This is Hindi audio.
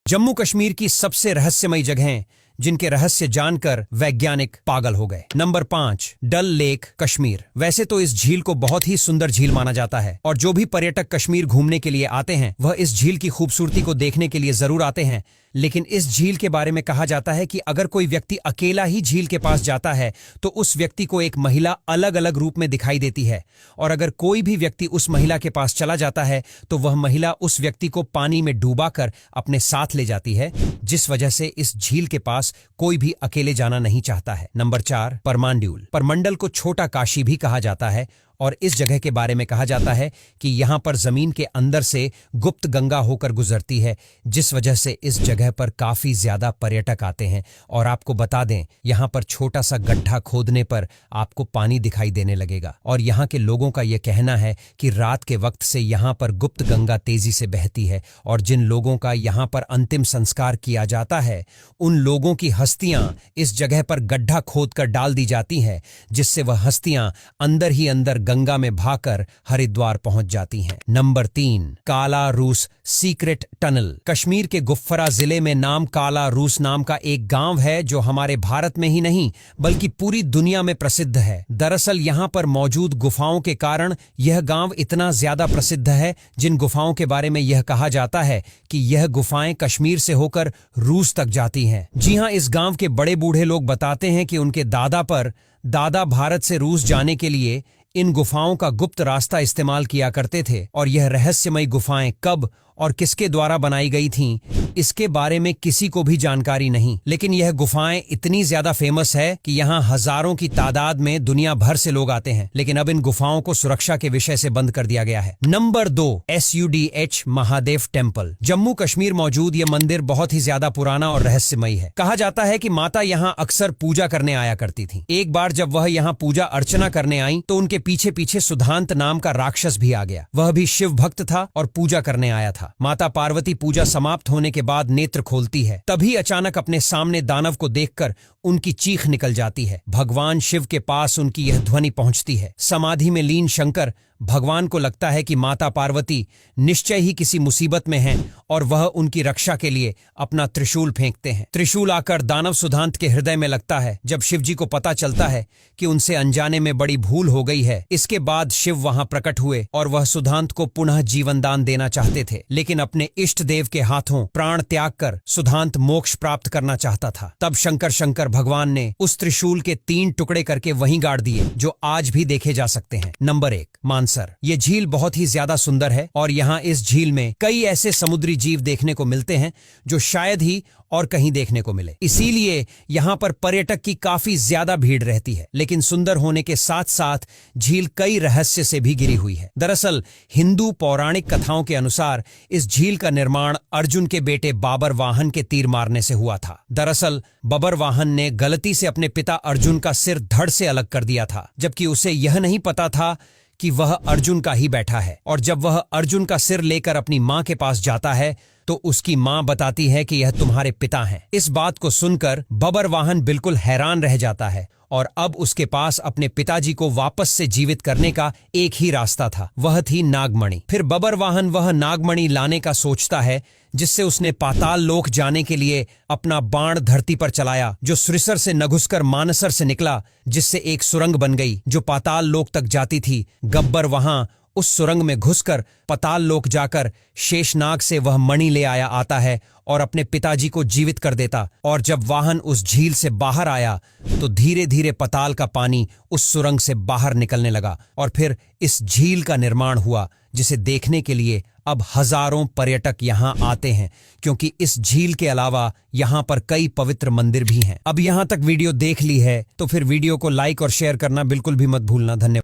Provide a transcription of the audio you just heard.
जम्मू कश्मीर की सबसे रहस्यमयी जगहें जिनके रहस्य जानकर वैज्ञानिक पागल हो गए। नंबर 5, डल लेक, कश्मीर। वैसे तो इस झील को बहुत ही सुंदर झील माना जाता है और जो भी पर्यटक कश्मीर घूमने के लिए आते हैं वह इस झील की खूबसूरती को देखने के लिए जरूर आते हैं। लेकिन इस झील के बारे में कहा जाता है कि अगर कोई व्यक्ति अकेला ही झील के पास जाता है तो उस व्यक्ति को एक महिला अलग अलग रूप में दिखाई देती है, और अगर कोई भी व्यक्ति उस महिला के पास चला जाता है तो वह महिला उस व्यक्ति को पानी में डूबाकर अपने साथ ले जाती है, जिस वजह से इस झील के पास कोई भी अकेले जाना नहीं चाहता है। नंबर 4, परमांड्यूल। परमंडल को छोटा काशी भी कहा जाता है और इस जगह के बारे में कहा जाता है कि यहाँ पर जमीन के अंदर से गुप्त गंगा होकर गुजरती है, जिस वजह से इस जगह पर काफी ज्यादा पर्यटक आते हैं। और आपको बता दें, यहाँ पर छोटा सा गड्ढा खोदने पर आपको पानी दिखाई देने लगेगा और यहाँ के लोगों का यह कहना है कि रात के वक्त से यहाँ पर गुप्त गंगा तेजी से बहती है और जिन लोगों का यहाँ पर अंतिम संस्कार किया जाता है उन लोगों की हस्तियां इस जगह पर गड्ढा खोदकर डाल दी जाती हैं, जिससे वह हस्तियां अंदर ही अंदर गंगा में भाकर हरिद्वार पहुंच जाती हैं। नंबर 3, काला रूस सीक्रेट टनल। कश्मीर के गुफ्फरा जिले में काला रूस नाम का एक गांव है जो हमारे भारत में ही नहीं बल्कि पूरी दुनिया में प्रसिद्ध है। दरअसल यहां पर मौजूद गुफाओं के कारण यह गांव इतना ज्यादा प्रसिद्ध है, जिन गुफाओं के बारे में यह कहा जाता है कि यह गुफाएं कश्मीर से होकर रूस तक जाती हैं। जी हां, इस गांव के बड़े बूढ़े लोग बताते हैं कि उनके दादा भारत से रूस जाने के लिए इन गुफाओं का गुप्त रास्ता इस्तेमाल किया करते थे, और यह रहस्यमयी गुफाएं कब और किसके द्वारा बनाई गई थीं, इसके बारे में किसी को भी जानकारी नहीं। लेकिन यह गुफाएं इतनी ज्यादा फेमस है कि यहाँ हजारों की तादाद में दुनिया भर से लोग आते हैं। लेकिन अब इन गुफाओं को सुरक्षा के विषय से बंद कर दिया गया है। Number 2, SUDH Mahadev temple. Jammu Kashmir मौजूद यह मंदिर बहुत ही ज्यादा पुराना और रहस्यमयी है। कहा जाता है कि माता यहाँ अक्सर पूजा करने आया करती थी। एक बार जब वह यहाँ पूजा अर्चना करने आई तो उनके पीछे पीछे सुधांत नाम का राक्षस भी आ गया। वह भी शिव भक्त था और पूजा करने आया था। माता पार्वती पूजा समाप्त होने के बाद नेत्र खोलती है, तभी अचानक अपने सामने दानव को देखकर उनकी चीख निकल जाती है। भगवान शिव के पास उनकी यह ध्वनि पहुंचती है। समाधि में लीन शंकर भगवान को लगता है कि माता पार्वती निश्चय ही किसी मुसीबत में हैं और वह उनकी रक्षा के लिए अपना त्रिशूल फेंकते हैं। त्रिशूल आकर दानव सुधांत के हृदय में लगता है। जब शिवजी को पता चलता है कि उनसे अनजाने में बड़ी भूल हो गई है, इसके बाद शिव वहां प्रकट हुए और वह सुधांत को पुनः जीवन दान देना चाहते थे, लेकिन अपने इष्ट देव के हाथों प्राण त्याग कर सुधांत मोक्ष प्राप्त करना चाहता था। तब शंकर भगवान ने उस त्रिशूल के 3 टुकड़े करके वहीं गाड़ दिए, जो आज भी देखे जा सकते हैं। नंबर 1, मानसर। ये झील बहुत ही ज्यादा सुंदर है और यहाँ इस झील में कई ऐसे समुद्री जीव देखने को मिलते हैं जो शायद ही और कहीं देखने को मिले। इसीलिए यहाँ पर पर्यटक की काफी ज्यादा भीड़ रहती है। लेकिन सुंदर होने के साथ साथ झील कई रहस्य से भी घिरी हुई है। दरअसल हिंदू पौराणिक कथाओं के अनुसार इस झील का निर्माण अर्जुन के बेटे बाबर वाहन के तीर मारने से हुआ था। दरअसल बाबर वाहन ने गलती से अपने पिता अर्जुन का सिर धड़ से अलग कर दिया था, जबकि उसे यह नहीं पता था कि वह अर्जुन का ही बैठा है। और जब वह अर्जुन का सिर लेकर अपनी मां के पास जाता है तो उसकी मां बताती है कि यह तुम्हारे पिता हैं। इस बात को सुनकर बाबर वाहन बिल्कुल हैरान रह जाता है और अब उसके पास अपने पिताजी को वापस से जीवित करने का एक ही रास्ता था, वह थी नागमणि। फिर बाबर वाहन वह नागमणि लाने का सोचता है, जिससे उसने पाताल लोक जाने के लिए अपना बाण धरती पर चलाया, जो सुरिसर से न घुसकर मानसर से निकला, जिससे एक सुरंग बन गई जो पाताल लोक तक जाती थी। गब्बर वहां उस सुरंग में घुसकर पाताल लोक जाकर शेषनाग से वह मणि ले आता है और अपने पिताजी को जीवित कर देता। और जब वाहन उस झील से बाहर आया तो धीरे धीरे पाताल का पानी उस सुरंग से बाहर निकलने लगा और फिर इस झील का निर्माण हुआ, जिसे देखने के लिए अब हजारों पर्यटक यहाँ आते हैं, क्योंकि इस झील के अलावा यहाँ पर कई पवित्र मंदिर भी हैं। अब यहाँ तक वीडियो देख ली है तो फिर वीडियो को लाइक और शेयर करना बिल्कुल भी मत भूलना। धन्यवाद।